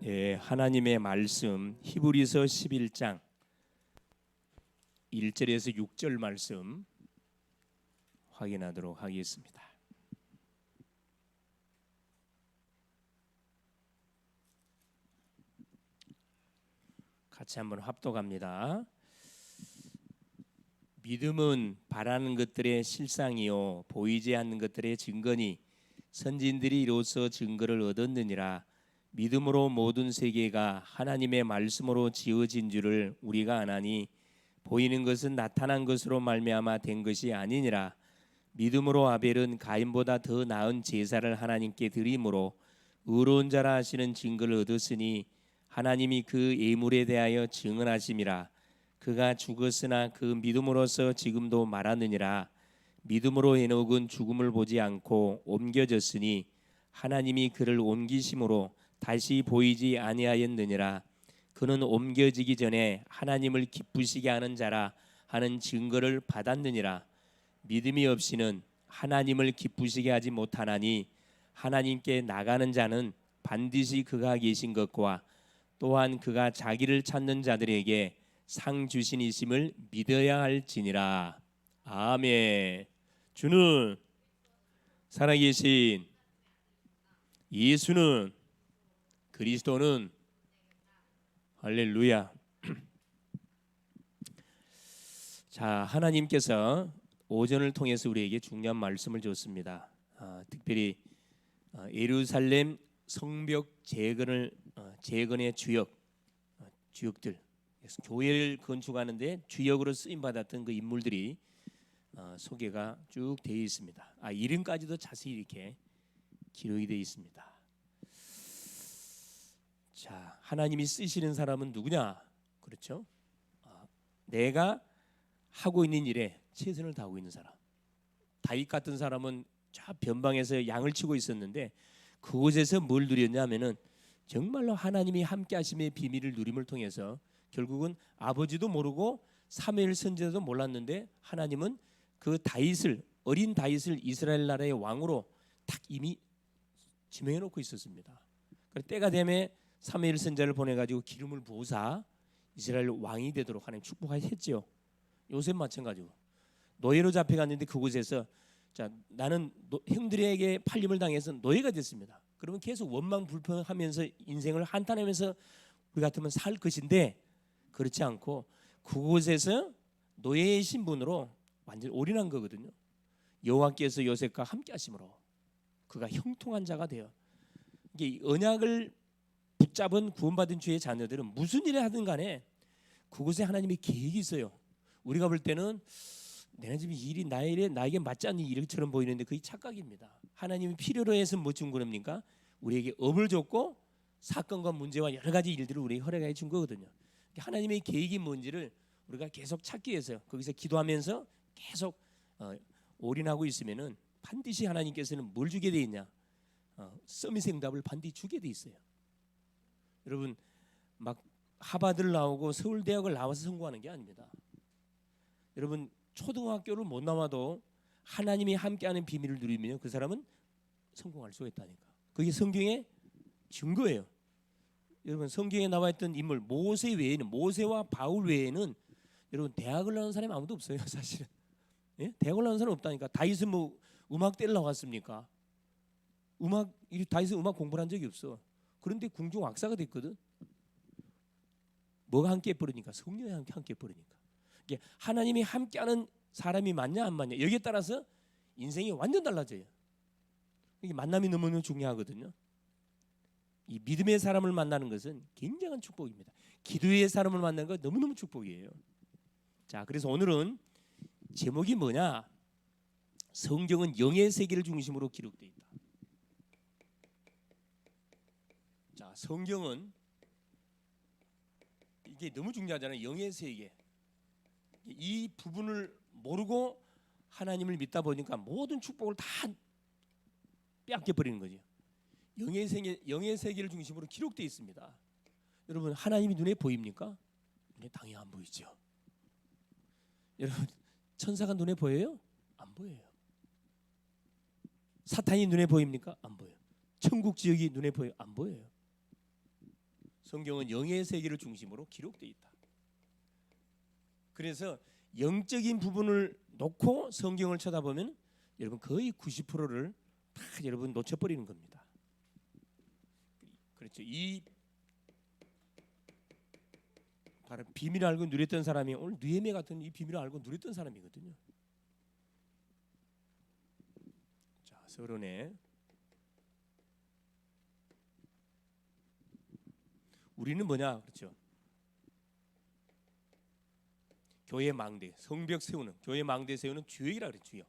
예, 하나님의 말씀 히브리서 11장 1절에서 6절 말씀 확인하도록 하겠습니다. 같이 한번 합독합니다. 믿음은 바라는 것들의 실상이요 보이지 않는 것들의 증거니 선진들이 이로써 증거를 얻었느니라. 믿음으로 모든 세계가 하나님의 말씀으로 지어진 줄을 우리가 아나니 보이는 것은 나타난 것으로 말미암아 된 것이 아니니라. 믿음으로 아벨은 가인보다 더 나은 제사를 하나님께 드림으로 의로운 자라 하시는 증거를 얻었으니 하나님이 그 예물에 대하여 증언하심이라. 그가 죽었으나 그 믿음으로서 지금도 말하느니라. 믿음으로 에녹은 죽음을 보지 않고 옮겨졌으니 하나님이 그를 옮기심으로 다시 보이지 아니하였느니라. 그는 옮겨지기 전에 하나님을 기쁘시게 하는 자라 하는 증거를 받았느니라. 믿음이 없이는 하나님을 기쁘시게 하지 못하나니 하나님께 나가는 자는 반드시 그가 계신 것과 또한 그가 자기를 찾는 자들에게 상 주신이심을 믿어야 할지니라. 아멘. 주는 살아계신 예수는 그리스도는 할렐루야. 자, 하나님께서 오전을 통해서 우리에게 중요한 말씀을 줬습니다. 특별히 예루살렘 성벽 재건의 주역들, 교회를 건축하는데 주역으로 쓰임 받았던 그 인물들이 소개가 쭉 되어 있습니다. 이름까지도 자세히 이렇게 기록이 되어 있습니다. 자, 하나님이 쓰시는 사람은 누구냐? 그렇죠? 내가 하고 있는 일에 최선을 다하고 있는 사람. 다윗 같은 사람은 저 변방에서 양을 치고 있었는데 그곳에서 뭘 누렸냐면은 정말로 하나님이 함께 하심의 비밀을 누림을 통해서 결국은 아버지도 모르고 사무엘 선지자도 몰랐는데 하나님은 그 다윗을, 어린 다윗을 이스라엘 나라의 왕으로 딱 이미 지명해 놓고 있었습니다. 그래서 때가 되면 사무엘 선지자를 보내 가지고 기름을 부으사 이스라엘 왕이 되도록 하나님 축복하셨죠. 요셉 마찬가지고 노예로 잡혀갔는데 그곳에서 자, 나는 형들에게 팔림을 당해서 노예가 됐습니다. 그러면 계속 원망 불평하면서 인생을 한탄하면서 우리 같으면 살 것인데 그렇지 않고 그곳에서 노예의 신분으로 완전히 올인한 거거든요. 여호와께서 요셉과 함께 하심으로 그가 형통한 자가 되어 이게 언약을 붙잡은 구원받은 주의 자녀들은 무슨 일을 하든 간에 그곳에 하나님의 계획이 있어요. 우리가 볼 때는 내가 지금 이 일이 나에게 맞지 않는 일처럼 보이는데 그게 착각입니다. 하나님이 필요로 해서 뭐 준 겁니까? 우리에게 업을 줬고 사건과 문제와 여러 가지 일들을 우리에게 허락해 준 거거든요. 하나님의 계획이 뭔지를 우리가 계속 찾기 위해서 거기서 기도하면서 계속 올인하고 있으면은 반드시 하나님께서는 뭘 주게 돼 있냐? 서밋 응답을 반드시 주게 돼 있어요. 여러분 막 하버드를 나오고 서울대학을 나와서 성공하는 게 아닙니다. 여러분 초등학교를 못 나와도 하나님이 함께하는 비밀을 누리면 그 사람은 성공할 수가 있다니까. 그게 성경의 증거예요. 여러분 성경에 나와 있던 인물 모세와 바울 외에는 여러분 대학을 나온 사람이 아무도 없어요. 사실은 대학을 나온 사람 없다니까. 다윗은 뭐 음악대를 나왔습니까? 다윗은 음악 공부를 한 적이 없어. 그런데 궁중 악사가 됐거든. 뭐가 함께 해버리니까? 성령이 함께 해버리니까. 하나님이 함께하는 사람이 맞냐 안 맞냐 여기에 따라서 인생이 완전 달라져요. 이게 만남이 너무너무 중요하거든요. 이 믿음의 사람을 만나는 것은 굉장한 축복입니다. 기도의 사람을 만나는 건 너무너무 축복이에요. 자, 그래서 오늘은 제목이 뭐냐? 성경은 영의 세계를 중심으로 기록되어 있다. 자, 성경은 이게 너무 중요하잖아요. 영의 세계. 이 부분을 모르고 하나님을 믿다 보니까 모든 축복을 다 빼앗겨 버리는 거죠. 영의 세계를 중심으로 기록되어 있습니다. 여러분 하나님이 눈에 보입니까? 눈에 당연히 안 보이죠. 여러분 천사가 눈에 보여요? 안 보여요. 사탄이 눈에 보입니까? 안 보여요. 천국 지역이 눈에 보여요? 안 보여요. 성경은 영의 세계를 중심으로 기록되어 있다. 그래서 영적인 부분을 놓고 성경을 쳐다보면 여러분 거의 90%를 다 여러분 놓쳐버리는 겁니다. 그렇죠. 이 바로 비밀을 알고 누렸던 사람이 오늘 느헤미야 같은 이 비밀을 알고 누렸던 사람이거든요. 자, 서론에 우리는 뭐냐 그렇죠. 교회 망대, 성벽 세우는, 교회 망대 세우는 주역이라 그래. 주역.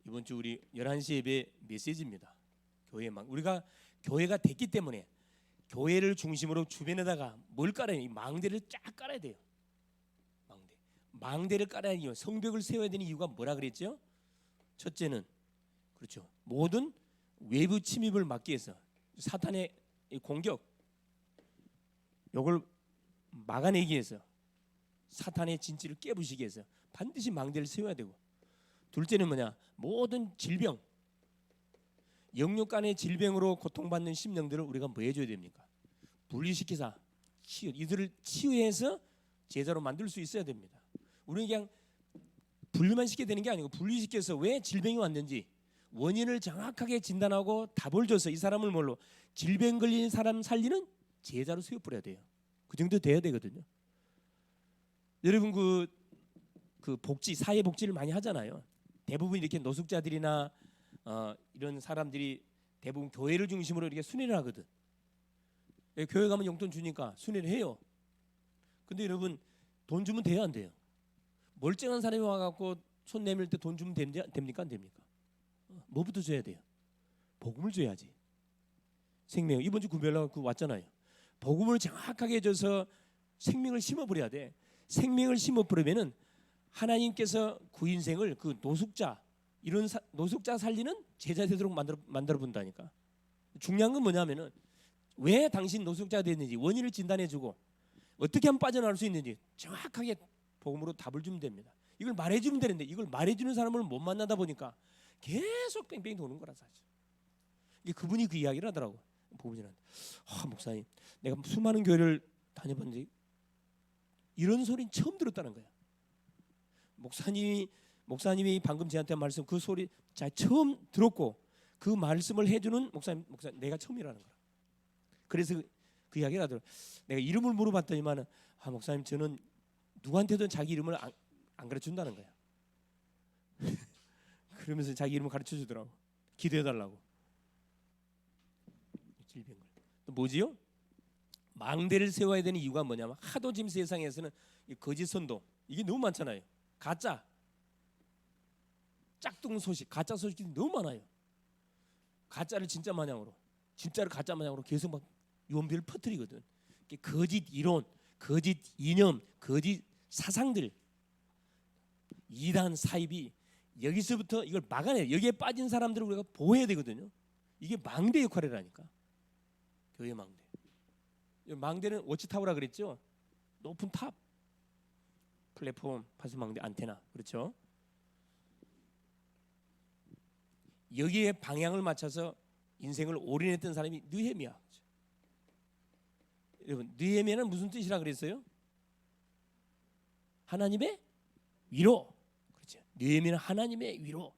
이번 주 우리 11시 예배 메시지입니다. 교회 우리가 교회가 됐기 때문에 교회를 중심으로 주변에다가 뭘 깔아야 돼? 이 망대를 쫙 깔아야 돼요. 망대를 깔아야 해요. 성벽을 세워야 되는 이유가 뭐라 그랬죠? 첫째는 그렇죠. 모든 외부 침입을 막기 위해서 사탄의 공격 이걸 막아내기 위해서 사탄의 진치를 깨부시기 위해서 반드시 망대를 세워야 되고, 둘째는 뭐냐? 모든 질병, 영육 간의 질병으로 고통받는 심령들을 우리가 뭐 해줘야 됩니까? 분리시켜서 이들을 치유해서 제자로 만들 수 있어야 됩니다. 우리는 그냥 분리만 시켜야 되는 게 아니고 분리시켜서 왜 질병이 왔는지 원인을 정확하게 진단하고 답을 줘서 이 사람을 뭘로 질병 걸린 사람 살리는 제자로 세워버려야 돼요. 그 정도 돼야 되거든요. 여러분 그 복지, 사회 복지를 많이 하잖아요. 대부분 이렇게 노숙자들이나 이런 사람들이 대부분 교회를 중심으로 이렇게 순회를 하거든. 교회 가면 용돈 주니까 순회를 해요. 근데 여러분 돈 주면 돼요, 안 돼요? 멀쩡한 사람이 와갖고 손 내밀 때 돈 주면 됩니까, 안 됩니까? 뭐부터 줘야 돼요? 복음을 줘야지. 생명. 이번 주 구별로 왔잖아요. 복음을 정확하게 줘서 생명을 심어버려야 돼. 생명을 심어버리면은 하나님께서 구인생을 그 노숙자 이런 노숙자 살리는 제자 되도록 만들어 본다니까. 중요한 건 뭐냐면은 왜 당신 노숙자가 됐는지 원인을 진단해주고 어떻게 하면 빠져나올 수 있는지 정확하게 복음으로 답을 주면 됩니다. 이걸 말해주면 되는데 이걸 말해주는 사람을 못 만나다 보니까 계속 뺑뺑이 도는 거라 사실. 이게 그분이 그 이야기를 하더라고. 보부진한테. 목사님, 내가 수많은 교회를 다녀봤는데 이런 소리는 처음 들었다는 거야. 목사님이 방금 저한테 한 말씀 그 소리 자 처음 들었고 그 말씀을 해주는 목사님 내가 처음이라는 거야. 그래서 그 이야기를 하더라고. 내가 이름을 물어봤더니만은 목사님 저는 누구한테도 자기 이름을 안 가르쳐준다는 거야. 그러면서 자기 이름을 가르쳐 주더라고. 기도해달라고. 질병을. 또 뭐지요? 망대를 세워야 되는 이유가 뭐냐면 하도 지금 세상에서는 거짓 선도 이게 너무 많잖아요. 가짜 짝퉁 소식, 가짜 소식이 너무 많아요. 가짜를 진짜 마냥으로, 진짜를 가짜 마냥으로 계속 막 유언비를 퍼뜨리거든. 거짓 이론, 거짓 이념, 거짓 사상들, 이단 사입이 여기서부터 이걸 막아내. 여기에 빠진 사람들을 우리가 보호해야 되거든요. 이게 망대 역할이라니까. 교회 망대. 망대는 워치타워라 그랬죠. 높은 탑, 플랫폼, 파수망대, 안테나, 그렇죠. 여기에 방향을 맞춰서 인생을 올인했던 사람이 느헤미야. 여러분, 느헤미야는 무슨 뜻이라 그랬어요? 하나님의 위로. 그렇죠. 느헤미야는 하나님의 위로.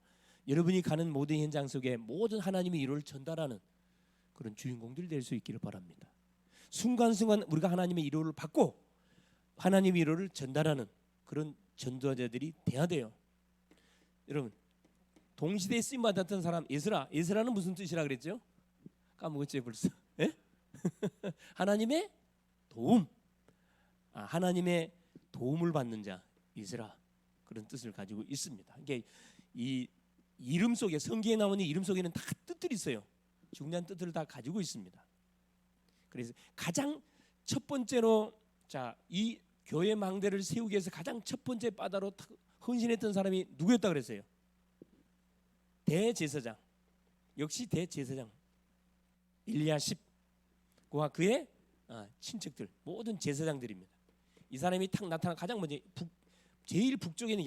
여러분이 가는 모든 현장 속에 모든 하나님의 위로를 전달하는 그런 주인공들이 될 수 있기를 바랍니다. 순간순간 우리가 하나님의 위로를 받고 하나님의 위로를 전달하는 그런 전도자들이 돼야 돼요. 여러분, 동시대에 쓰임 받았던 사람 에스라는 무슨 뜻이라 그랬죠? 까먹었지 벌써. 예? 하나님의 도움. 하나님의 도움을 받는 자 에스라 그런 뜻을 가지고 있습니다. 이게 이 이름 속에 성경에 나오는 이름 속에는 다 뜻들이 있어요. 중요한 뜻들을 다 가지고 있습니다. 그래서 가장 첫 번째로 이 교회 망대를 세우기 위해서 가장 첫 번째 바다로 헌신했던 사람이 누구였다 그랬어요? 대제사장. 역시 대제사장 일리야십과 그의 친척들 모든 제사장들입니다. 이 사람이 탁 나타난 가장 먼저 제일 북쪽에 있는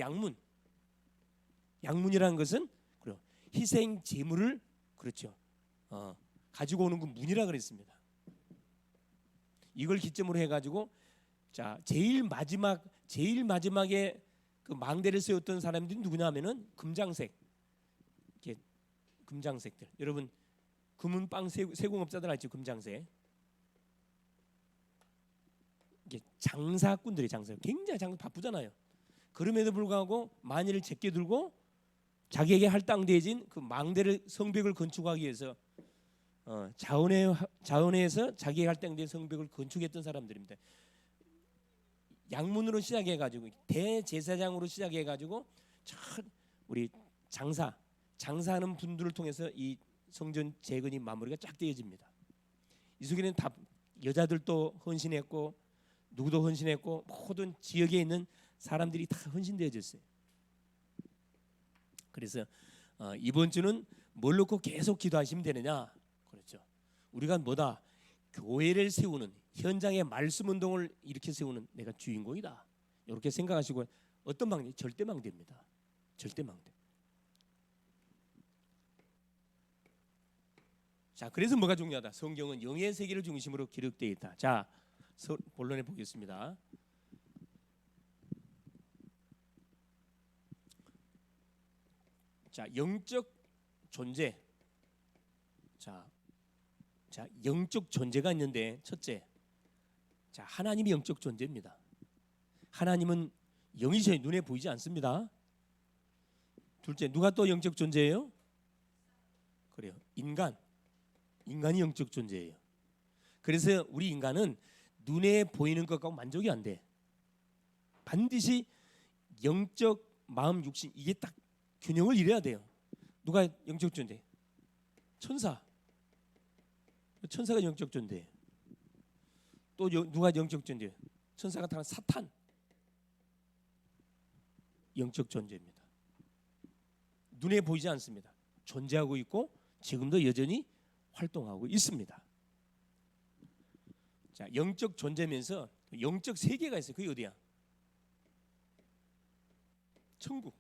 양문이라는 것은 그래요. 희생 제물을 그렇죠. 가지고 오는 그 문이라 그랬습니다. 이걸 기점으로 해가지고 자 제일 마지막에 그 망대를 세웠던 사람들이 누구냐 하면은 금장색, 이렇게 금장색들. 여러분 금은빵 세공업자들 알죠? 금장색. 이게 장사꾼들이 굉장히 장사 바쁘잖아요. 그럼에도 불구하고 만일을 제껴 들고 자기에게 할당되어진 그 망대를 성벽을 건축하기 위해서 자원에서 자기에게 할당된 성벽을 건축했던 사람들입니다. 양문으로 시작해가지고 대제사장으로 시작해가지고 우리 장사하는 분들을 통해서 이 성전 재건이 마무리가 쫙 되어집니다. 이 속에는 다 여자들도 헌신했고 누구도 헌신했고 모든 지역에 있는 사람들이 다 헌신되어졌어요. 그래서 이번 주는 뭘 놓고 계속 기도하시면 되느냐? 그렇죠. 우리가 뭐다? 교회를 세우는 현장의 말씀 운동을 이렇게 세우는 내가 주인공이다. 이렇게 생각하시고 어떤 망대? 절대망대입니다. 절대망대. 자, 그래서 뭐가 중요하다? 성경은 영의 세계를 중심으로 기록되어 있다. 자, 본론에 보겠습니다. 자, 영적 존재. 자, 영적 존재가 있는데 첫째, 자 하나님이 영적 존재입니다. 하나님은 영이셔야 눈에 보이지 않습니다. 둘째, 누가 또 영적 존재예요? 그래요. 인간이 영적 존재예요. 그래서 우리 인간은 눈에 보이는 것과 만족이 안 돼. 반드시 영적 마음 육신 이게 딱 균형을 이뤄야 돼요. 누가 영적 존재? 천사가 영적 존재예요. 또 누가 영적 존재예요? 천사가 다른 사탄 영적 존재입니다. 눈에 보이지 않습니다. 존재하고 있고 지금도 여전히 활동하고 있습니다. 자, 영적 존재면서 영적 세계가 있어요. 그게 어디야? 천국.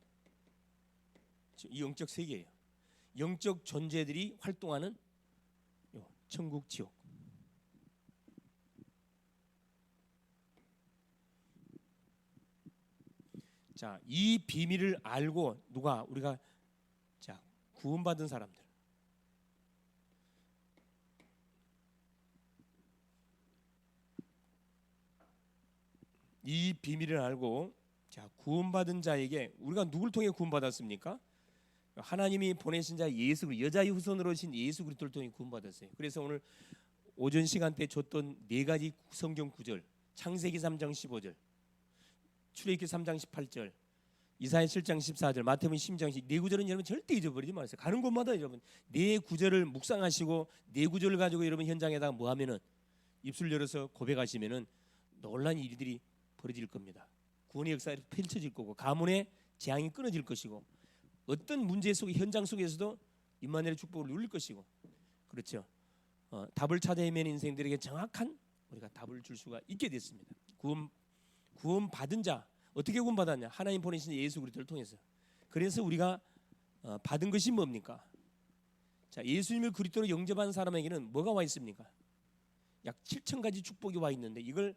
이 영적 세계예요. 영적 존재들이 활동하는 천국 지옥. 자, 이 비밀을 알고 우리가 자 구원받은 사람들. 이 비밀을 알고 자 구원받은 자에게 우리가 누굴 통해 구원받았습니까? 하나님이 보내신 자 예수 그리스도 여자의 후손으로 오신 예수 그리스도를 통해 구원받았어요. 그래서 오늘 오전 시간대 줬던 네 가지 성경 구절, 창세기 3장 15절, 출애굽기 3장 18절, 이사야 7장 14절, 마태복음 10장 10절 네 구절은 여러분 절대 잊어버리지 마세요. 가는 곳마다 여러분 네 구절을 묵상하시고 네 구절을 가지고 여러분 현장에다가 뭐 하면은 입술 열어서 고백하시면은 놀라운 일들이 벌어질 겁니다. 구원의 역사가 펼쳐질 거고 가문의 재앙이 끊어질 것이고 어떤 문제 속에 현장 속에서도 임마누엘의 축복을 누릴 것이고 그렇죠. 답을 찾아 헤매는 인생들에게 정확한 우리가 답을 줄 수가 있게 됐습니다. 구원 받은 자 어떻게 구원 받았냐? 하나님 보내신 예수 그리스도를 통해서. 그래서 우리가 받은 것이 뭡니까? 자, 예수님을 그리스도로 영접한 사람에게는 뭐가 와 있습니까? 약 7천 가지 축복이 와 있는데 이걸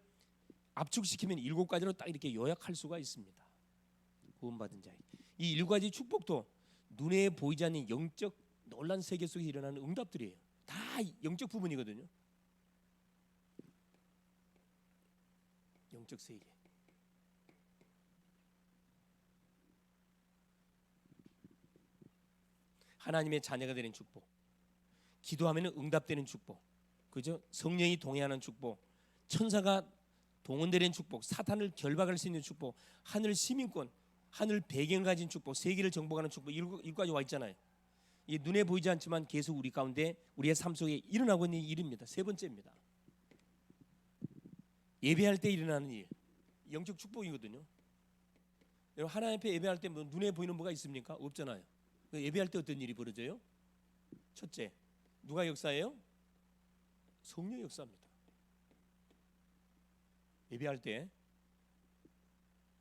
압축시키면 7가지로 딱 이렇게 요약할 수가 있습니다. 구원받은 자에게. 이 7가지 축복도 눈에 보이지 않는 영적 놀란 세계 속에 일어나는 응답들이에요. 다 영적 부분이거든요. 영적 세계. 하나님의 자녀가 되는 축복. 기도하면 응답되는 축복. 그죠? 성령이 동행하는 축복. 천사가 동원되는 축복. 사탄을 결박할 수 있는 축복. 하늘 시민권, 하늘 배경을 가진 축복. 세계를 정복하는 축복. 이거까지 와 있잖아요. 이 눈에 보이지 않지만 계속 우리 가운데 우리의 삶 속에 일어나고 있는 일입니다. 세 번째입니다. 예배할 때 일어나는 일. 영적 축복이거든요. 여러분 하나님 앞에 예배할 때 뭐 눈에 보이는 뭐가 있습니까? 없잖아요. 예배할 때 어떤 일이 벌어져요? 첫째, 누가 역사예요? 성령의 역사입니다. 예배할 때,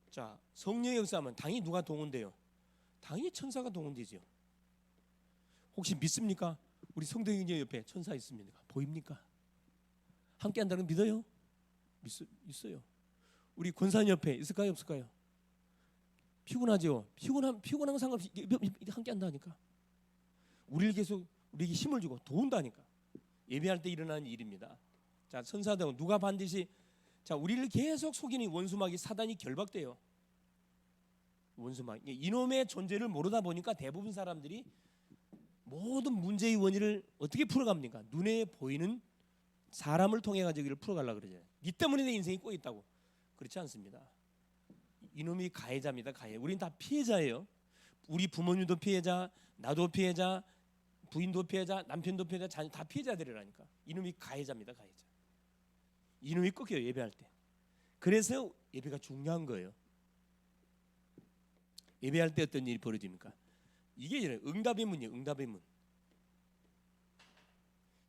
자 성령의 역사하면 당연히 누가 동원돼요? 당연히 천사가 동원되죠. 혹시 믿습니까? 우리 성도님 옆에 천사 있습니까? 보입니까? 함께 한다는 믿어요? 있어요. 우리 권사협회 있을까요, 없을까요? 피곤하죠. 피곤한 거 상관없이 함께 한다니까. 우리에게 힘을 주고 도운다니까. 예배할 때 일어나는 일입니다. 자, 선사등 누가 반드시 우리를 계속 속이는 원수마귀 사단이 결박돼요. 원수마귀 이놈의 존재를 모르다 보니까 대부분 사람들이 모든 문제의 원인을 어떻게 풀어갑니까? 눈에 보이는 사람을 통해 가지고 이를 풀어가려고 그러잖아요. 니 때문에 내 인생이 꼬였다고. 그렇지 않습니다. 이놈이 가해자입니다. 가해. 우린 다 피해자예요. 우리 부모님도 피해자, 나도 피해자, 부인도 피해자, 남편도 피해자, 자녀 다 피해자들이라니까. 이놈이 가해자입니다. 가해자. 이놈이 꺾여요. 예배할 때. 그래서 예배가 중요한 거예요. 예배할 때 어떤 일이 벌어집니까? 이게 응답의 문이에요. 응답의 문.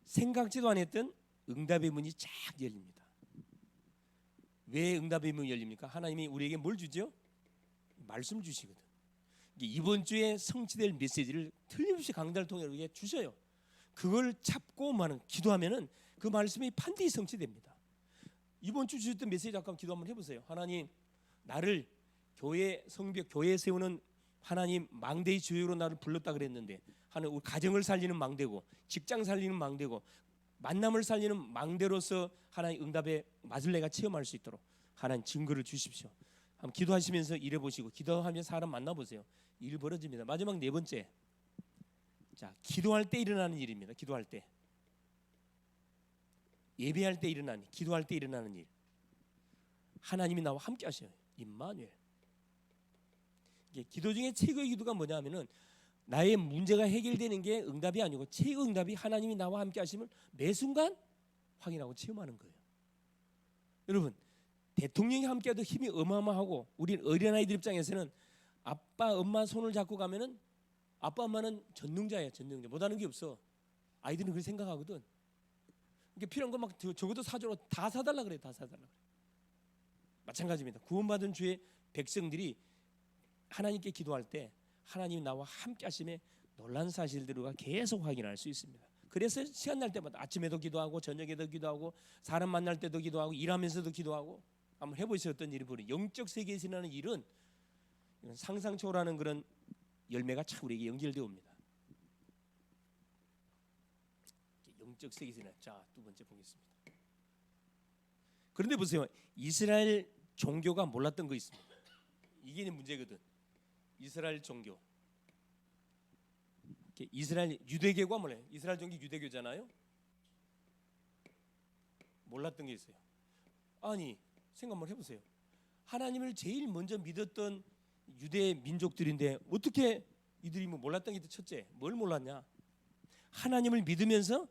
생각지도 않았던 응답의 문이 쫙 열립니다. 왜 응답의 문이 열립니까? 하나님이 우리에게 뭘 주죠? 말씀 주시거든. 이번 주에 성취될 메시지를 틀림없이 강단을 통해 우리에게 주셔요. 그걸 잡고 기도하면은 그 말씀이 반드시 성취됩니다. 이번 주 주셨던 메시지 잠깐 기도 한번 해보세요. 하나님, 나를 교회 성벽 교회 세우는 하나님 망대의 주역으로 나를 불렀다 그랬는데, 하나님 우리 가정을 살리는 망대고, 직장 살리는 망대고, 만남을 살리는 망대로서 하나님 응답의 맛을 내가 체험할 수 있도록 하나님 증거를 주십시오. 한번 기도하시면서 일해보시고, 기도하면 사람 만나보세요. 일 벌어집니다. 마지막 네 번째, 자, 기도할 때 일어나는 일입니다. 기도할 때, 예배할 때 일어나는, 기도할 때 일어나는 일. 하나님이 나와 함께 하셔요. 임마누엘. 기도 중에 최고의 기도가 뭐냐면은 나의 문제가 해결되는 게 응답이 아니고 최고 응답이 하나님이 나와 함께 하심을 매 순간 확인하고 체험하는 거예요. 여러분, 대통령이 함께해도 힘이 어마어마하고, 우리 어린아이들 입장에서는 아빠 엄마 손을 잡고 가면은 아빠 엄마는 전능자예요. 전능자. 못하는 게 없어. 아이들은 그렇게 생각하거든. 이게 필요한 거 막 적어도 사주로 다 사달라 그래. 다 사달라 그래. 마찬가지입니다. 구원받은 주의 백성들이 하나님께 기도할 때 하나님이 나와 함께 하심에 놀란 사실들을 계속 확인할 수 있습니다. 그래서 시간 날 때마다 아침에도 기도하고 저녁에도 기도하고 사람 만날 때도 기도하고 일하면서도 기도하고 한번 해보셨던 일이 벌어요. 영적 세계에서 일어나는 일은 상상 초월하는 그런 열매가 참 우리에게 연결되어 옵니다. 영적 세계에서 일어나. 자, 두 번째 보겠습니다. 그런데 보세요. 이스라엘 종교가 몰랐던 거 있습니다. 이게 문제거든. 이스라엘 종교. 이스라엘 유대교가 몰라요. 이스라엘 종교 유대교잖아요. 몰랐던 게 있어요. 아니, 생각 한번 해보세요. 하나님을 제일 먼저 믿었던 유대 민족들인데 어떻게 이들이 몰랐던 게 첫째, 뭘 몰랐냐? 하나님을 믿으면서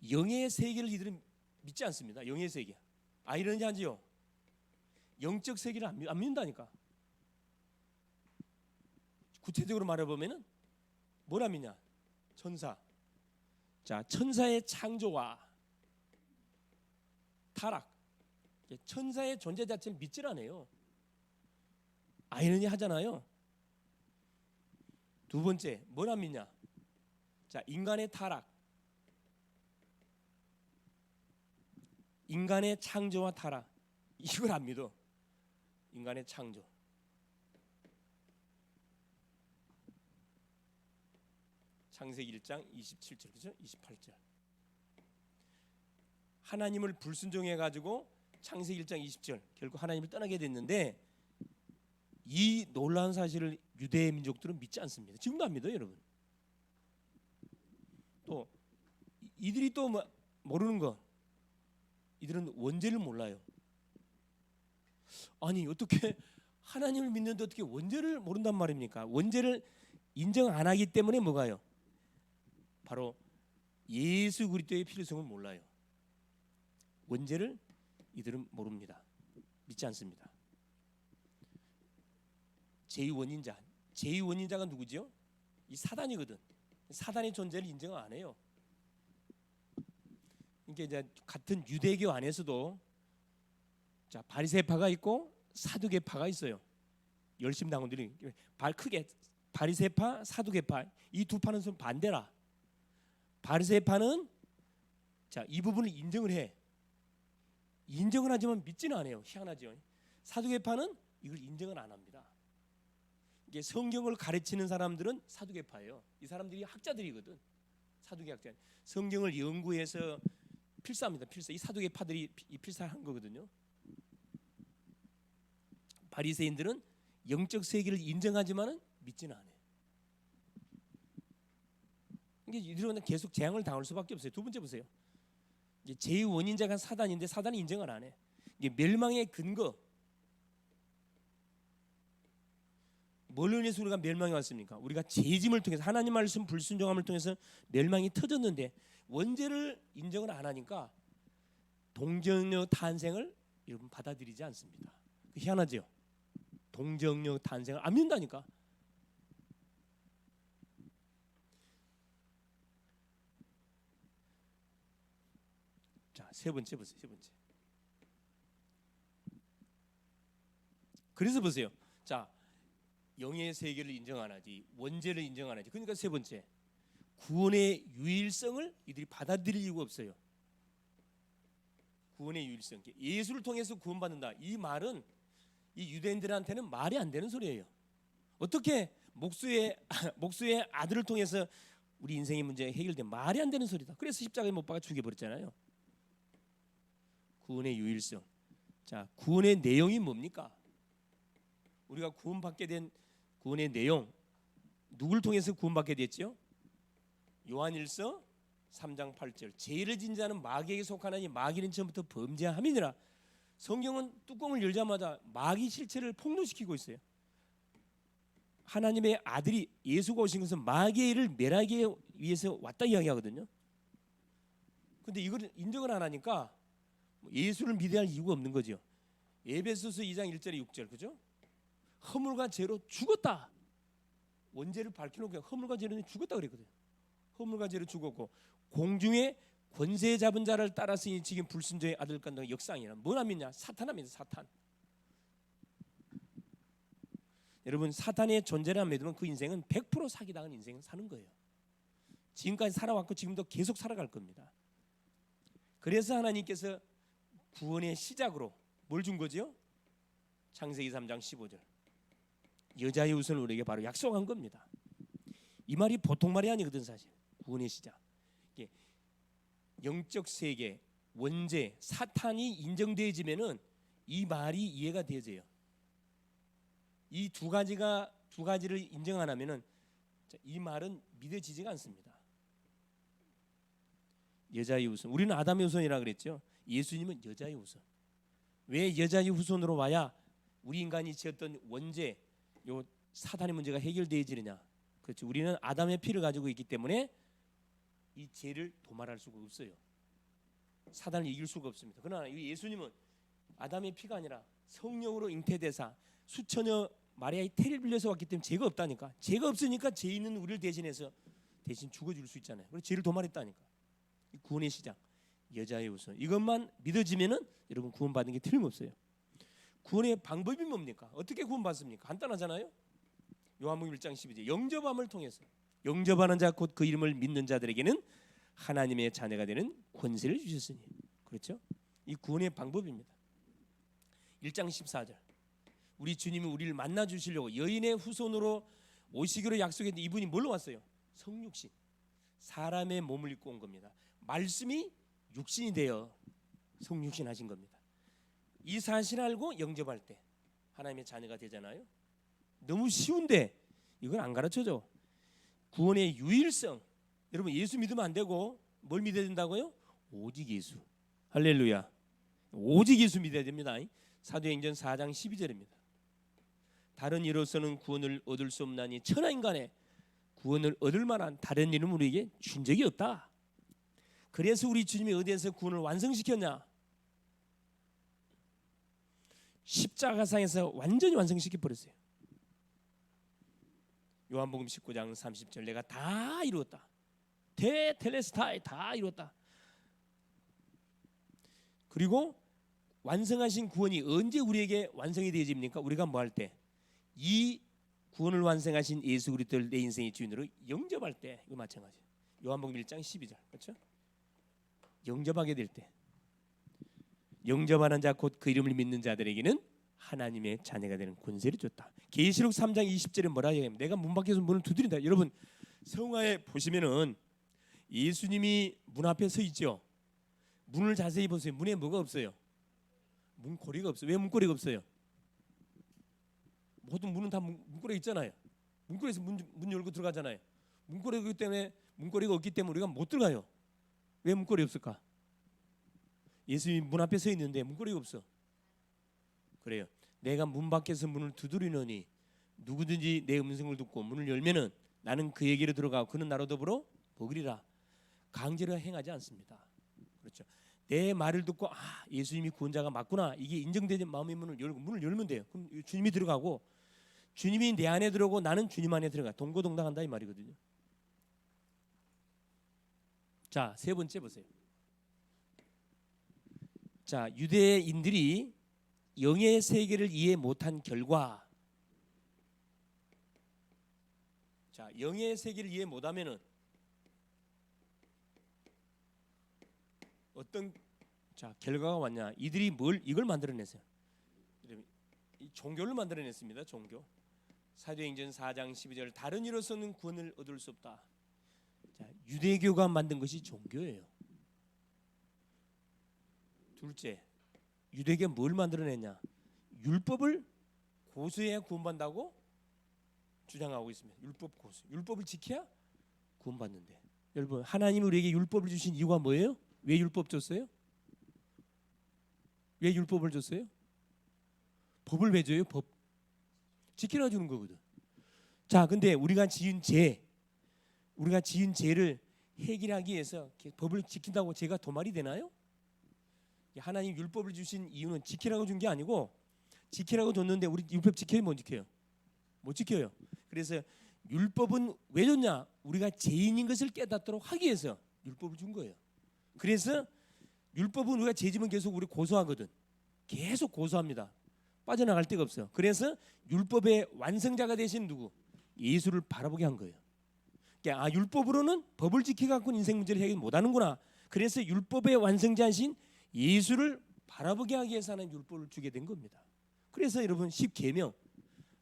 영의 세계를 이들은 믿지 않습니다. 영의 세계. 아이러니하지요. 영적 세계를 안 믿는다니까. 구체적으로 말해보면은 뭐라 믿냐? 천사. 자, 천사의 창조와 타락. 천사의 존재 자체를 믿질 않아요. 아이러니 하잖아요. 두 번째, 뭐라 믿냐? 자, 인간의 타락. 인간의 창조와 타락. 이걸 안 믿어. 인간의 창조. 창세기 1장 27절, 그죠? 28절. 하나님을 불순종해 가지고 창세기 1장 20절 결국 하나님을 떠나게 됐는데, 이 놀라운 사실을 유대 민족들은 믿지 않습니다. 지금도 안 믿어요, 여러분. 또 이들이 또 모르는 거, 이들은 원죄를 몰라요. 아니, 어떻게 하나님을 믿는데 어떻게 원죄를 모른단 말입니까? 원죄를 인정 안 하기 때문에 뭐가요? 바로 예수 그리스도의 필요성을 몰라요. 원죄를 이들은 모릅니다. 믿지 않습니다. 제2원인자가 누구죠? 이 사단이거든. 사단의 존재를 인정 안 해요. 그러니까 이제 같은 유대교 안에서도 자, 바리새파가 있고 사두개파가 있어요. 열심당원들이 크게 바리새파, 사두개파 이 두 파는 좀 반대라. 바리새파는 자, 이 부분을 인정을 해. 인정은 하지만 믿지는 않아요. 희한하죠. 사두개파는 이걸 인정을 안 합니다. 이게 성경을 가르치는 사람들은 사두개파예요. 이 사람들이 학자들이거든. 사두개 학자. 성경을 연구해서 필사합니다. 필사. 이 사두개파들이 이 필사한 거거든요. 바리새인들은 영적 세계를 인정하지만은 믿지는 않아요. 이게 이들은 계속 재앙을 당할 수밖에 없어요. 두 번째 보세요. 이제 제의 원인자가 사단인데 사단이 인정을 안 해. 이게 멸망의 근거. 뭘 인해서 우리가 멸망이 왔습니까? 우리가 죄짐을 통해서 하나님 말씀 불순종함을 통해서 멸망이 터졌는데 원죄를 인정을 안 하니까 동정녀 탄생을 여러분 받아들이지 않습니다. 희한하죠? 동정녀 탄생을 안 믿는다니까. 자, 세 번째 보세요. 세 번째. 그래서 보세요. 자, 영의 세계를 인정 안 하지, 원죄를 인정 안 하지. 그러니까 세 번째, 구원의 유일성을 이들이 받아들일 이유가 없어요. 구원의 유일성, 예수를 통해서 구원받는다. 이 말은 이 유대인들한테는 말이 안 되는 소리예요. 어떻게 목수의 아들을 통해서 우리 인생의 문제가 해결된, 말이 안 되는 소리다. 그래서 십자가에 못 박아 죽여버렸잖아요. 구원의 유일성. 자, 구원의 내용이 뭡니까? 우리가 구원받게 된 구원의 내용, 누굴 통해서 구원받게 됐죠? 요한일서 3장 8절. 죄를 진 자는 마귀에게 속하나니 마귀는 처음부터 범죄함이니라. 성경은 뚜껑을 열자마자 마귀 실체를 폭로시키고 있어요. 하나님의 아들이 예수가 오신 것은 마귀를 멸하기 위해서 왔다 이야기하거든요. 근데 이걸 인정을 안 하니까 예수를 믿어야 할 이유가 없는 거죠. 에베소서 2장 1절에 6절, 그죠? 허물과 죄로 죽었다. 원죄를 밝혀놓고 허물과 죄로 죽었다 그랬거든요. 허물과 죄로 죽었고 공중에 권세 잡은 자를 따랐으니 지금 불순종의 아들 간다는 역상이라. 뭐라 믿냐? 사탄합니다. 사탄. 여러분, 사탄의 존재를 믿으면 그 인생은 100% 사기당한 인생을 사는 거예요. 지금까지 살아왔고 지금도 계속 살아갈 겁니다. 그래서 하나님께서 구원의 시작으로 뭘 준 거죠? 창세기 3장 15절. 여자의 후손을 우리에게 바로 약속한 겁니다. 이 말이 보통 말이 아니거든 사실. 구원의 시작. 영적 세계, 원죄, 사탄이 인정되어지면은 이 말이 이해가 되어져요. 이 두 가지를 인정 안 하면은 이 말은 믿어지지가 않습니다. 여자의 후손. 우리는 아담의 후손이라 그랬죠. 예수님은 여자의 후손. 왜 여자의 후손으로 와야 우리 인간이 지었던 원죄, 요 사탄의 문제가 해결되어지느냐? 그렇죠. 우리는 아담의 피를 가지고 있기 때문에 이 죄를 도말할 수가 없어요. 사단을 이길 수가 없습니다. 그러나 이 예수님은 아담의 피가 아니라 성령으로 잉태되사 수천여 마리아의 태를 빌려서 왔기 때문에 죄가 없다니까. 죄가 없으니까 죄 있는 우리를 대신해서 대신 죽어줄 수 있잖아요. 그래서 죄를 도말했다니까. 이 구원의 시작, 여자의 후손. 이것만 믿어지면은 여러분 구원받는 게 틀림없어요. 구원의 방법이 뭡니까? 어떻게 구원받습니까? 간단하잖아요. 요한복음 1장 12절. 영접함을 통해서. 영접하는 자 곧 그 이름을 믿는 자들에게는 하나님의 자녀가 되는 권세를 주셨으니. 그렇죠? 이 구원의 방법입니다. 1장 14절. 우리 주님이 우리를 만나 주시려고 여인의 후손으로 오시기로 약속했는데 이분이 뭘로 왔어요? 성육신. 사람의 몸을 입고 온 겁니다. 말씀이 육신이 되어 성육신 하신 겁니다. 이 사실을 알고 영접할 때 하나님의 자녀가 되잖아요. 너무 쉬운데 이건 안 가르쳐줘. 구원의 유일성. 여러분, 예수 믿으면 안 되고 뭘 믿어야 된다고요? 오직 예수. 할렐루야. 오직 예수 믿어야 됩니다. 사도행전 4장 12절입니다. 다른 이로서는 구원을 얻을 수 없나니 천하인간에 구원을 얻을 만한 다른 이름은 우리에게 준 적이 없다. 그래서 우리 주님이 어디에서 구원을 완성시켰냐? 십자가상에서 완전히 완성시켜 버렸어요. 요한복음 19장 30절. 내가 다 이루었다. 테텔레스타이 다 이루었다. 그리고 완성하신 구원이 언제 우리에게 완성이 되어집니까? 우리가 뭐 할 때? 이 구원을 완성하신 예수 그리스도를 내 인생의 주인으로 영접할 때. 이거 마찬가지예요. 요한복음 1장 12절. 그렇죠? 영접하게 될 때. 영접하는 자 곧 그 이름을 믿는 자들에게는 하나님의 자녀가 되는 권세를 줬다. 계시록 3장 20절에 뭐라 얘기합니까? 내가 문 밖에서 문을 두드린다. 여러분 성화에 보시면은 예수님이 문 앞에 서 있죠. 문을 자세히 보세요. 문에 뭐가 없어요? 문고리가 없어요. 왜 문고리가 없어요? 모든 문은 다 문고리가 있잖아요. 문고리에서 문 열고 들어가잖아요. 문고리가 없기 때문에 우리가 못 들어가요. 왜 문고리 없을까? 예수님이 문 앞에 서 있는데 문고리가 없어. 그래요. 내가 문 밖에서 문을 두드리노니 누구든지 내 음성을 듣고 문을 열면은 나는 그에게로 들어가고 그는 나로 더불어 먹으리라. 강제로 행하지 않습니다. 그렇죠. 내 말을 듣고 예수님이 구원자가 맞구나 이게 인정되는 마음의 문을 열고 문을 열면 돼요. 그럼 주님이 들어가고 주님이 내 안에 들어오고 나는 주님 안에 들어가. 동고동락한다 이 말이거든요. 자, 세 번째 보세요. 자, 유대인들이 영의 세계를 이해 못한 결과, 자, 영의 세계를 이해 못하면은 어떤 결과가 왔냐? 이들이 이걸 만들어냈어요. 이 종교를 만들어냈습니다. 종교. 사도행전 4장 12절 다른 이로서는 구원을 얻을 수 없다. 자, 유대교가 만든 것이 종교예요. 둘째, 유대교가 뭘 만들어냈냐? 율법을 고수해야 구원받는다고 주장하고 있습니다. 율법 고수. 율법을 지켜야 구원받는데. 여러분, 하나님이 우리에게 율법을 주신 이유가 뭐예요? 왜 율법 줬어요? 왜 율법을 줬어요? 법을 왜 줘요? 법. 지키라 주는 거거든. 자, 근데 우리가 지은 죄를 해결하기 위해서 법을 지킨다고 죄가 도말이 되나요? 하나님 율법을 주신 이유는 지키라고 준 게 아니고 지키라고 줬는데 우리 율법 지켜요? 못 지켜요? 못 지켜요. 그래서 율법은 왜 줬냐? 우리가 죄인인 것을 깨닫도록 하기 위해서 율법을 준 거예요. 그래서 율법은 우리가 죄지면 계속 우리 고소하거든. 계속 고소합니다. 빠져나갈 데가 없어요. 그래서 율법의 완성자가 되신 누구? 예수를 바라보게 한 거예요. 그러니까 율법으로는 법을 지켜갖고 인생 문제를 해결 못하는구나. 그래서 율법의 완성자이신 예수를 바라보게 하기 위해서 하는 율법을 주게 된 겁니다. 그래서 여러분 10계명,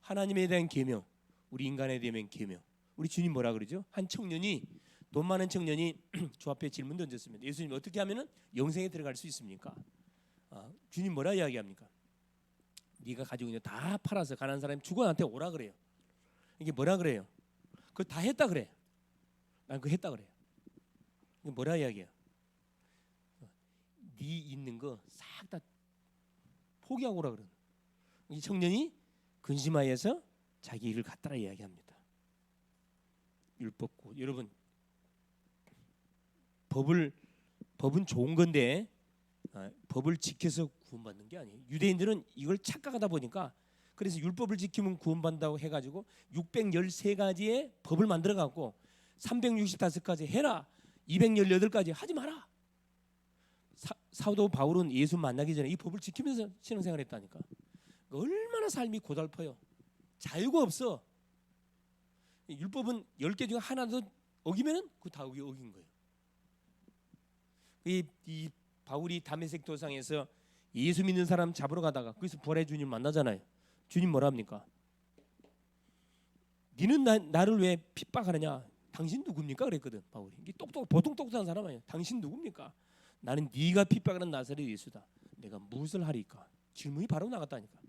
하나님에 대한 계명, 우리 인간에 대한 계명. 우리 주님 뭐라 그러죠? 한 청년이 돈 많은 청년이 주 앞에 질문 던졌습니다. 예수님 어떻게 하면은 영생에 들어갈 수 있습니까? 주님 뭐라 이야기합니까? 네가 가지고 있는 다 팔아서 가난한 사람이 죽어 나한테 오라 그래요. 이게 뭐라 그래요? 그거 다 했다 그래. 난 그거 했다 그래요. 이게 뭐라 이야기해요? 네 있는 거 싹 다 포기하고 오라 그러는. 이 청년이 근심하여서 자기 일을 갖다라 이야기합니다. 율법고 여러분 법은 좋은 건데 법을 지켜서 구원받는 게 아니에요. 유대인들은 이걸 착각하다 보니까 그래서 율법을 지키면 구원받는다고 해가지고 613가지의 법을 만들어 갖고 365가지 해라 218가지 하지 마라. 사도 바울은 예수 만나기 전에 이 법을 지키면서 신앙생활을 했다니까. 얼마나 삶이 고달퍼요. 자유가 없어. 율법은 10개 중에 하나도 어기면은 그거 다 어긴 거예요. 이 바울이 다메섹 도상에서 예수 믿는 사람 잡으러 가다가 거기서 부활의 주님 만나잖아요. 주님 뭐라 합니까? 니는 나를 왜 핍박하느냐? 당신 누굽니까? 그랬거든 바울이. 이게 보통 똑똑한 사람 아니에요. 당신 누굽니까? 나는 네가 핍박하는 나사렛 예수다. 내가 무엇을 하리까? 질문이 바로 나갔다니까.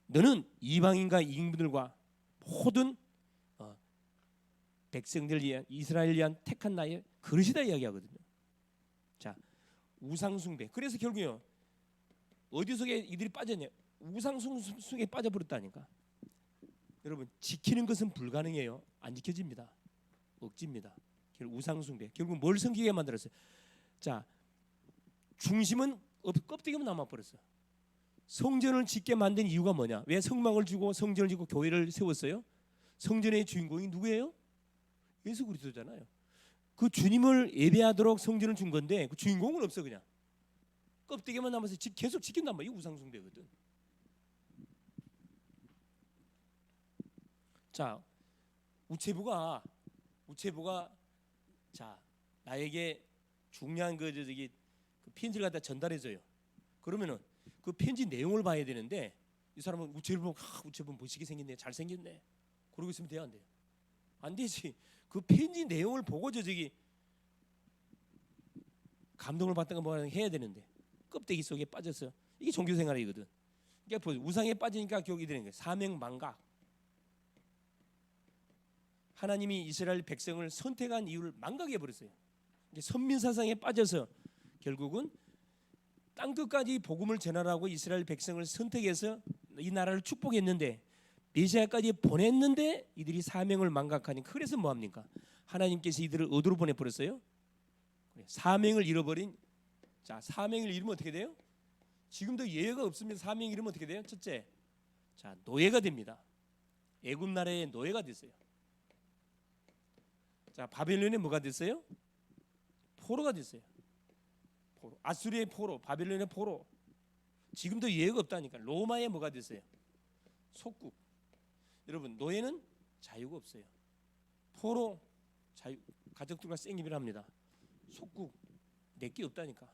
너는 이방인과 이방인들과 모든 백성들 위한 이스라엘 위한 택한 나의 그릇이다 이야기하거든요. 자, 우상숭배. 그래서 결국요 어디 속에 이들이 빠졌냐? 우상숭배에 빠져버렸다니까. 여러분 지키는 것은 불가능해요. 안 지켜집니다. 억지입니다. 결국 우상숭배. 결국 뭘 섬기게 만들었어요? 자, 중심은 껍데기만 남아버렸어요. 성전을 짓게 만든 이유가 뭐냐? 왜 성막을 주고 성전을 짓고 교회를 세웠어요? 성전의 주인공이 누구예요? 예수 그리스도잖아요. 그 주님을 예배하도록 성전을 준 건데 그 주인공은 없어. 그냥 껍데기만 남아서 계속 지킨단 말이에요. 우상숭배거든. 자, 우체부가 자 나에게 중요한 그 편지를 갖다 전달해줘요. 그러면은 그 편지 내용을 봐야 되는데 이 사람은 우체를 보고 우체분 멋있게 생겼네, 잘생겼네, 그러고 있으면 돼요, 안 돼요? 안 되지. 그 편지 내용을 보고 저기 감동을 받던가 뭐 해야 되는데 껍데기 속에 빠져서 이게 종교 생활이거든. 그러니까 우상에 빠지니까 교육이 되는 거예요. 사명망각. 하나님이 이스라엘 백성을 선택한 이유를 망각해 버렸어요. 선민사상에 빠져서 결국은 땅끝까지 복음을 전하라고 이스라엘 백성을 선택해서 이 나라를 축복했는데 메시아까지 보냈는데 이들이 사명을 망각하니 그래서 뭐합니까? 하나님께서 이들을 어디로 보내버렸어요? 사명을 잃어버린. 자, 사명을 잃으면 어떻게 돼요? 지금도 예외가 없으면 사명 잃으면 어떻게 돼요? 첫째, 자, 노예가 됩니다. 애굽 나라의 노예가 됐어요. 자, 바벨론에 뭐가 됐어요? 포로가 됐어요. 포로. 아수리의 포로, 바벨론의 포로. 지금도 예외가 없다니까. 로마의 뭐가 됐어요? 속국. 여러분, 노예는 자유가 없어요. 포로, 자유. 가족들과 생기를 합니다. 속국, 내게 없다니까.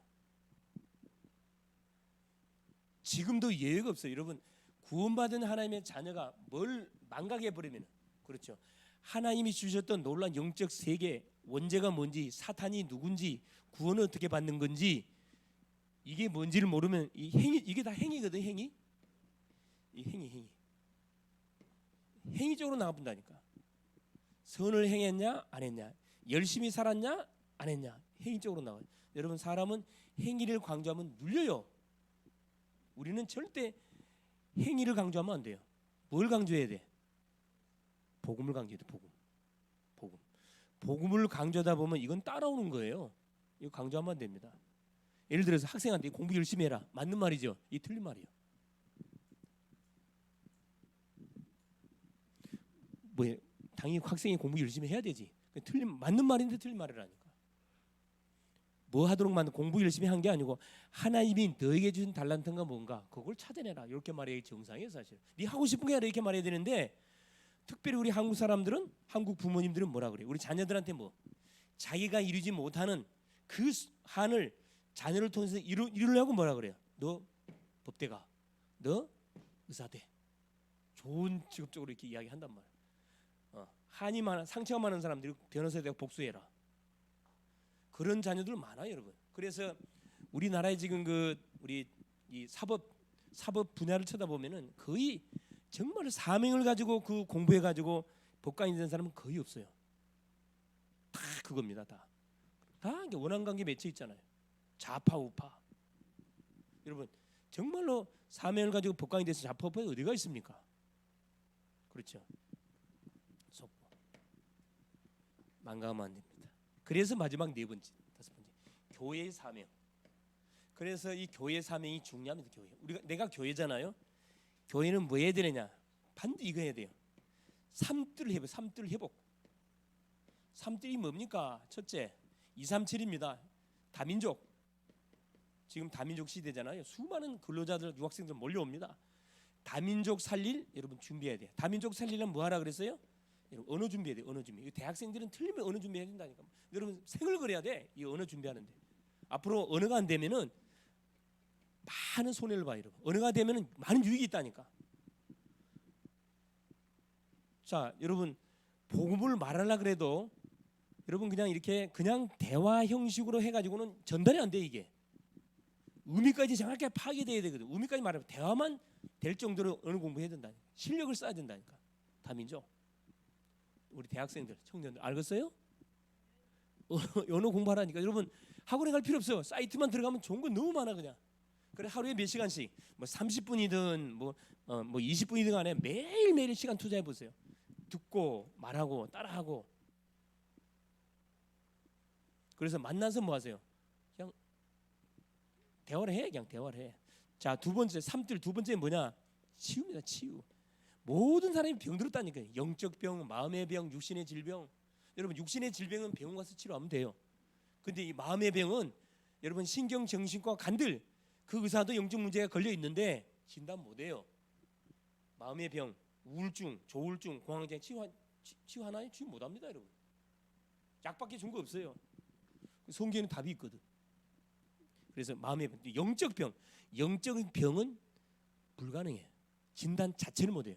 지금도 예외가 없어요. 여러분, 구원받은 하나님의 자녀가 뭘 망각해 버리면, 그렇죠, 하나님이 주셨던 놀라운 영적 세계, 원죄가 뭔지, 사탄이 누군지, 구원을 어떻게 받는 건지, 이게 뭔지를 모르면 이 행위, 이게 다 행위거든. 행위. 이 행위 쪽으로 나가본다니까. 선을 행했냐 안 했냐, 열심히 살았냐 안 했냐, 행위 쪽으로 나가요. 여러분, 사람은 행위를 강조하면 눌려요. 우리는 절대 행위를 강조하면 안 돼요. 뭘 강조해야 돼? 복음을 강조해야 돼. 복음을 강조하다 보면 이건 따라오는 거예요. 이거 강조하면 안 됩니다. 예를 들어서 학생한테 공부 열심히 해라, 맞는 말이죠? 이 틀린 말이에요. 뭐 당연히 학생이 공부 열심히 해야 되지. 맞는 말인데 틀린 말이라니까. 뭐 하도록 만든, 공부 열심히 한 게 아니고 하나님이 너에게 준 달란트가 뭔가 그걸 찾아내라, 이렇게 말해야 정상이에요. 사실 네 하고 싶은 게 아니라 이렇게 말해야 되는데, 특별히 우리 한국 사람들은, 한국 부모님들은 뭐라 그래요? 우리 자녀들한테 뭐 자기가 이루지 못하는 그 한을 자녀를 통해서 이루려고 뭐라 그래요? 너 법대 가, 너 의사 돼, 좋은 직업 쪽으로 이렇게 이야기한단 말이에요. 한이 많은, 상처가 많은 사람들이 변호사에 대해 복수해라, 그런 자녀들 많아요, 여러분. 그래서 우리나라에 지금 우리 이 사법 분야를 쳐다보면은 거의 정말 사명을 가지고 그 공부해 가지고 법관이 된 사람은 거의 없어요. 다 그겁니다. 다 원한 관계 맺혀 있잖아요. 좌파 우파. 여러분, 정말로 사명을 가지고 법관이 돼서 좌파 우파에 어디가 있습니까? 그렇죠. 망가하면 안 됩니다. 그래서 마지막 네 번째, 다섯 번째, 교회의 사명. 그래서 이 교회의 사명이 중요합니다. 내가 교회잖아요. 교회는 뭐 해야 되느냐? 반드시 이거 해야 돼요. 삼뜰 회복. 삼뜰이 뭡니까? 첫째, 237입니다. 다민족. 지금 다민족 시대잖아요. 수많은 근로자들, 유학생들 몰려옵니다. 다민족 살릴 여러분 준비해야 돼요. 다민족 살리려면 뭐 하라 그랬어요? 여러분, 언어 준비해야 돼요. 언어 준비. 대학생들은 틀리면 언어 준비해야 된다니까. 여러분, 생을 그려야 돼. 이 언어 준비하는데. 앞으로 언어가 안 되면은 많은 손해를 봐요, 여러분. 언어가 되면은 많은 유익이 있다니까. 자, 여러분, 복음을 말하려 그래도 여러분 그냥 이렇게 그냥 대화 형식으로 해가지고는 전달이 안 돼. 이게 의미까지 정확하게 파악돼야 되거든. 의미까지 말하면 대화만 될 정도로 언어 공부해야 된다. 실력을 쌓아야 된다니까. 다민족. 우리 대학생들, 청년들 알겠어요? 언어 공부하라니까. 여러분, 학원에 갈 필요 없어요. 사이트만 들어가면 좋은 거 너무 많아. 그냥. 그래, 하루에 몇 시간씩, 뭐 30분이든 뭐 20분이든 간에 매일매일 시간 투자해 보세요. 듣고 말하고 따라하고. 그래서 만나서 뭐 하세요? 그냥 대화를 해. 그냥 대화를 해. 자, 두 번째, 삼뜰 두 번째 뭐냐? 치유입니다. 치유. 모든 사람이 병들었다니까요. 영적 병, 마음의 병, 육신의 질병. 여러분, 육신의 질병은 병원 가서 치료하면 돼요. 근데 이 마음의 병은 여러분 신경, 정신과, 간들, 그 의사도 영적 문제가 걸려 있는데 진단 못 해요. 마음의 병, 우울증, 조울증, 공황장애 치유하나요? 치유 못 합니다, 여러분. 약밖에 준 거 없어요. 성경에는 답이 있거든. 그래서 마음의 병, 영적 병은 불가능해. 진단 자체를 못해요.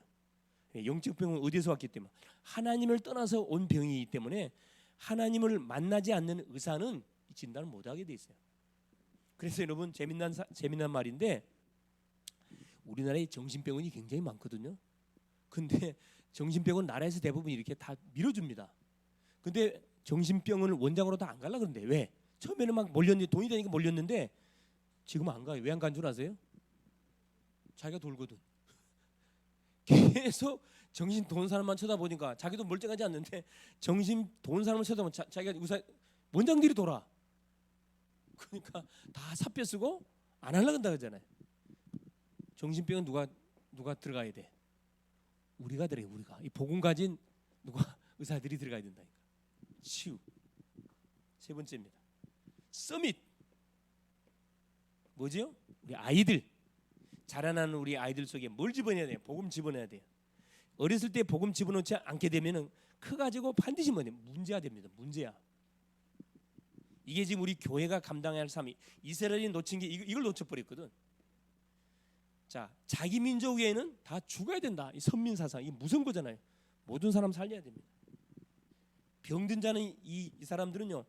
영적 병은 어디서 왔기 때문에 하나님을 떠나서 온 병이기 때문에 하나님을 만나지 않는 의사는 진단을 못하게 돼 있어요. 그래서 여러분 재미난 말인데 우리나라에 정신병원이 굉장히 많거든요. 근데 정신병원 나라에서 대부분 이렇게 다 밀어줍니다. 근데 정신병원을 원장으로 다 안 가려 그러는데 왜? 처음에는 막 몰렸는데 돈이 되니까 몰렸는데 지금 안 가요. 왜 안 간 줄 아세요? 자기가 돌거든. 계속 정신 돈 사람만 쳐다보니까 자기도 멀쩡하지 않는데 정신 돈 사람을 쳐다보면 자기가 의사 원장들이 돌아. 그러니까 다 사표 쓰고 안 하려고 한다 그러잖아요. 정신병은 누가 들어가야 돼? 우리가 들어요. 우리가 이 복음 가진 누가 의사들이 들어가야 된다니까. 치유. 세 번째입니다. 서밋. 뭐지요? 우리 아이들 자라나는 우리 아이들 속에 뭘 집어넣어야 돼요? 복음 집어넣어야 돼요. 어렸을 때 복음 집어넣지 않게 되면은 커가지고 반드시 뭐냐? 문제가 됩니다. 문제야. 이게 지금 우리 교회가 감당해야 할 삶이 이스라엘이 놓친 게 이걸 놓쳐버렸거든. 자, 자기 민족 외에는 다 죽어야 된다. 이 선민 사상 이게 무서운 거잖아요. 모든 사람 살려야 됩니다. 병든 자는 이 사람들은요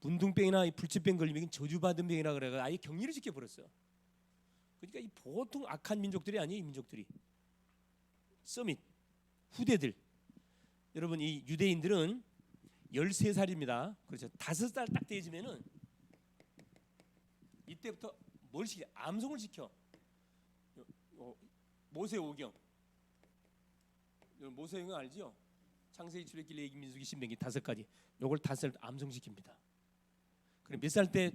문둥병이나 이 불치병 걸리면 저주받은 병이라 그래가 아예 격리를 시켜버렸어요. 그러니까 이 보통 악한 민족들이 아니에요. 이 민족들이 서밋 후대들. 여러분 이 유대인들은 13살입니다. 그렇죠. 5살 딱 되어지면은 이때부터 뭘 시켜? 암송을 시켜. 모세오경. 모세오경 알죠? 창세기, 출애굽기, 레위기, 민수기, 신명기 5가지. 요걸 5살 암송시킵니다. 그래 몇 살 때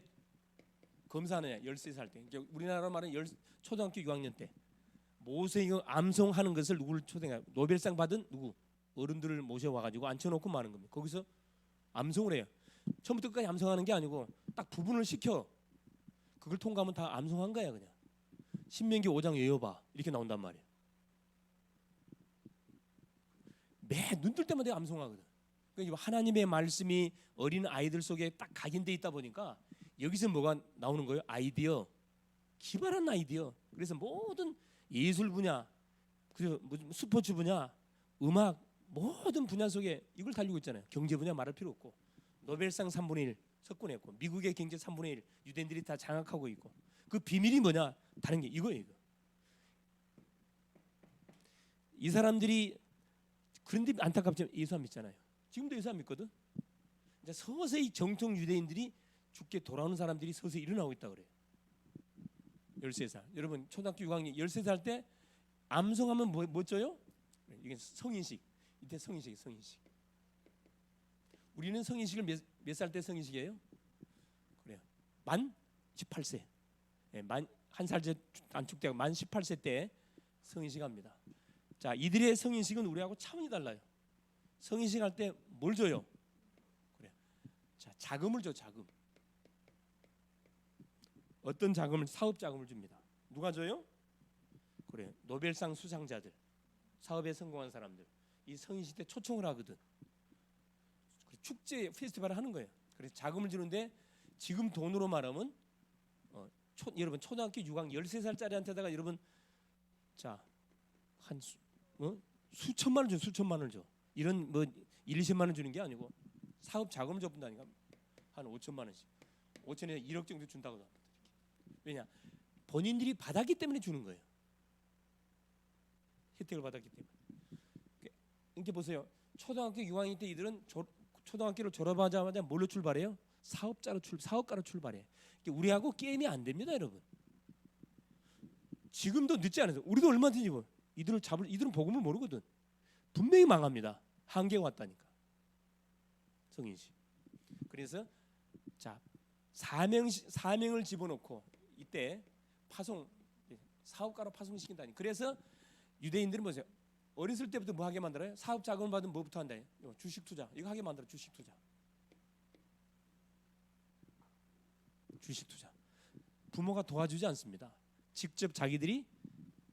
검사하느냐? 13살 때. 그러니까 우리나라로 말하면 초등학교 6학년 때 모세오경 암송하는 것을 누구를 초대해? 노벨상 받은 누구? 어른들을 모셔와 가지고 앉혀놓고 마는 겁니다. 거기서 암송을 해요. 처음부터 끝까지 암송하는 게 아니고 딱 부분을 시켜. 그걸 통과하면 다 암송한 거야 그냥. 신명기 5장 외워봐 이렇게 나온단 말이에요. 매 눈 뜰 때마다 암송하거든. 그러니까 하나님의 말씀이 어린 아이들 속에 딱 각인돼 있다 보니까 여기서 뭐가 나오는 거예요? 아이디어, 기발한 아이디어. 그래서 모든 예술 분야, 그리고 스포츠 분야, 음악 모든 분야 속에 이걸 달리고 있잖아요. 경제 분야 말할 필요 없고 노벨상 3분의 1 석권했고 미국의 경제 3분의 1 유대인들이 다 장악하고 있고 그 비밀이 뭐냐? 다른 게 이거예요. 이거. 이 사람들이 그런데 안타깝지만 예수 안 믿잖아요. 지금도 예수 안 믿거든. 이제 서서히 정통 유대인들이 죽게 돌아오는 사람들이 서서히 일어나고 있다 그래요. 13살. 여러분 초등학교 6학년 13살 때 암송하면 뭐 쪄요? 이게 성인식. 이때 성인식이 성인식. 우리는 성인식을 몇 살 때 성인식이에요? 그래요. 만 18세. 만 한 살째 안 축되고 만 18세 때 성인식 합니다. 자, 이들의 성인식은 우리하고 차원이 달라요. 성인식 할 때 뭘 줘요? 그래. 자, 자금을 줘, 자금. 어떤 자금을? 사업 자금을 줍니다. 누가 줘요? 그래. 노벨상 수상자들, 사업에 성공한 사람들. 이 성인식 때 초청을 하거든. 축제 페스티벌을 하는 거예요. 그래서 자금을 주는데 지금 돈으로 말하면 여러분 초등학교 6학년 13살짜리한테다가 여러분 자 한 수천만 원 줘, 수천만 원을 줘. 이런 뭐 1, 2천만 원 주는 게 아니고 사업 자금을 줘본다니까 한 5천만 원씩. 5천에 1억 정도 준다고 합니다. 왜냐? 본인들이 받았기 때문에 주는 거예요. 혜택을 받았기 때문에. 이렇게 보세요. 초등학교 6학년 때 이들은 초등학교를 졸업하자마자 뭘로 출발해요? 사업가로 출발해. 우리하고 게임이 안 됩니다, 여러분. 지금도 늦지 않아요. 우리도 얼마든지 뭐 이들은 복음을 모르거든. 분명히 망합니다. 한계가 왔다니까. 성인식. 그래서 자 사명을 집어넣고 이때 사업가로 파송시킨다니. 그래서 유대인들은 뭐죠? 어렸을 때부터 뭐 하게 만들어요? 사업 자금을 받으면 뭐부터 한다? 주식 투자. 이거 하게 만들어. 주식 투자. 주식 투자. 부모가 도와주지 않습니다. 직접 자기들이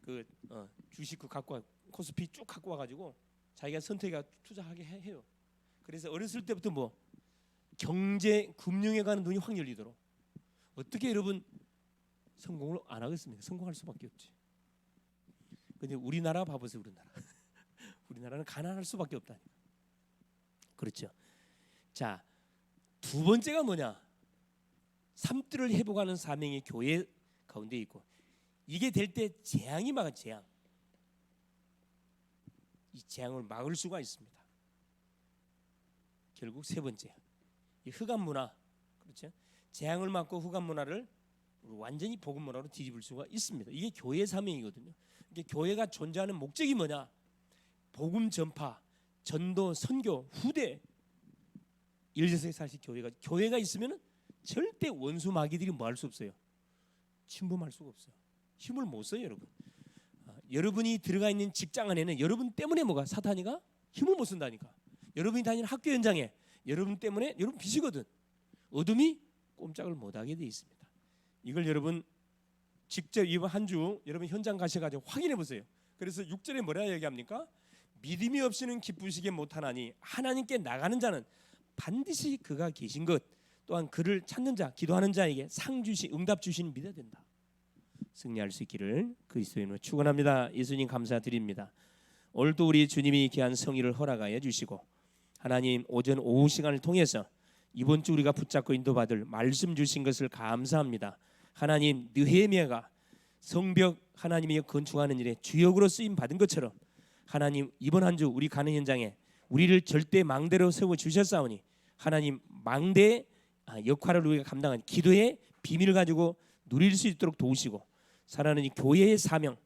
그 주식 갖고 코스피 쭉 갖고 와가지고 자기가 선택해 투자하게 해요. 그래서 어렸을 때부터 뭐 경제 금융에 가는 눈이 확 열리도록. 어떻게 여러분 성공을 안 하겠습니까? 성공할 수밖에 없지. 근데 우리나라 봐보세요. 우리나라는 가난할 수밖에 없다니까. 그렇죠. 자, 두 번째가 뭐냐? 삶들을 회복하는 사명이 교회 가운데 있고, 이게 될 때 재앙이 막아. 재앙. 이 재앙을 막을 수가 있습니다. 결국 세 번째, 이 흑암 문화, 그렇죠? 재앙을 막고 흑암 문화를 완전히 복음 문화로 뒤집을 수가 있습니다. 이게 교회의 사명이거든요. 이게 교회가 존재하는 목적이 뭐냐? 복음 전파, 전도, 선교, 후대. 예를 들어서 사실 교회가 있으면 절대 원수 마귀들이 뭐 할 수 없어요. 침범할 수가 없어요. 힘을 못 써요, 여러분. 여러분이 들어가 있는 직장 안에는 여러분 때문에 뭐가 사탄이가 힘을 못 쓴다니까. 여러분이 다니는 학교 현장에 여러분 때문에 여러분 빚이거든. 어둠이 꼼짝을 못하게 돼 있습니다. 이걸 여러분 직접 이번 한 주 여러분 현장 가셔가지고 확인해 보세요. 그래서 6절에 뭐라 얘기합니까? 믿음이 없이는 기쁘시게 못하나니 하나님께 나가는 자는 반드시 그가 계신 것 또한 그를 찾는 자 기도하는 자에게 상 주시 응답 주시는 믿어야 된다. 승리할 수 있기를 그리스도의 이름으로 축원합니다. 예수님 감사드립니다. 오늘도 우리 주님이 귀한 성의를 허락하여 주시고 하나님 오전 오후 시간을 통해서 이번 주 우리가 붙잡고 인도받을 말씀 주신 것을 감사합니다. 하나님 느헤미야가 성벽 하나님이 건축하는 일에 주역으로 쓰임 받은 것처럼 하나님 이번 한 주 우리 가는 현장에 우리를 절대 망대로 세워 주셨사오니 하나님 망대의 역할을 우리가 감당한 기도의 비밀을 가지고 누릴 수 있도록 도우시고 살아가는 이 교회의 사명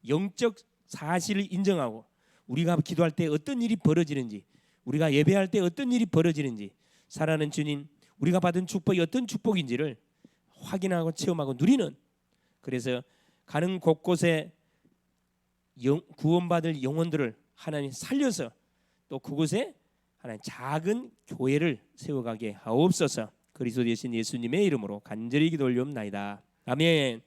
영적 사실을 인정하고 우리가 기도할 때 어떤 일이 벌어지는지 우리가 예배할 때 어떤 일이 벌어지는지 살아가는 주님 우리가 받은 축복이 어떤 축복인지를 확인하고 체험하고 누리는 그래서 가는 곳곳에 구원받을 영혼들을 하나님 살려서 또 그곳에 하나님 작은 교회를 세워가게 하옵소서. 그리스도 되신 예수님의 이름으로 간절히 기도 올리옵나이다. 아멘.